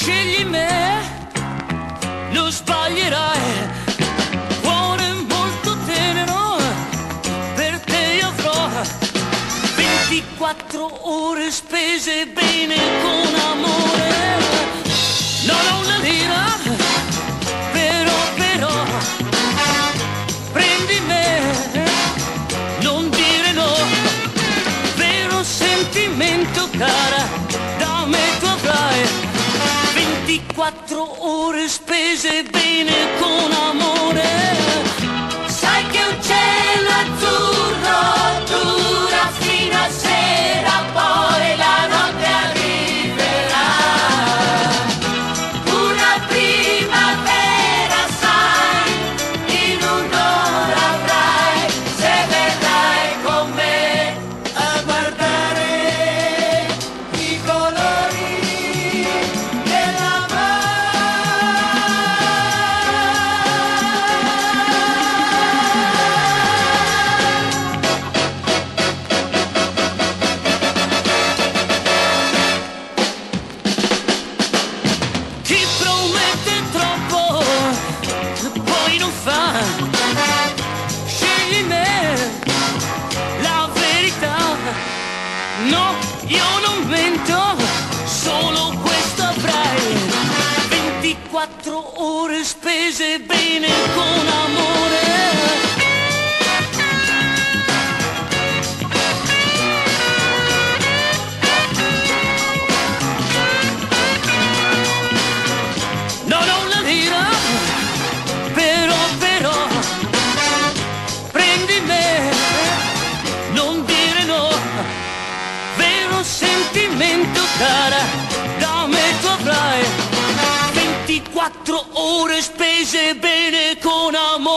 Scegli me, non sbaglierai. Cuore molto tenero, per te avrò 24 ore spese bene con amore. Non ho una lira, però prendi me, non dire no. Vero sentimento cara, da me tu avrai 24 ore spese bene con amore. Sai che un cielo azzurro dura fino a sera, poi la notte arriverà. Una primavera, sai, in un'ora avrai, se verrai con me a guardare i colori della chi promette troppo, poi non fa. Scegli me, la verità. No, io non mento, solo questo avrai 24 ore spese bene con amore. Non ho una lira, però prendi me, non dire no. Vero sentimento cara, da me tu avrai 24 ore spese bene con amore.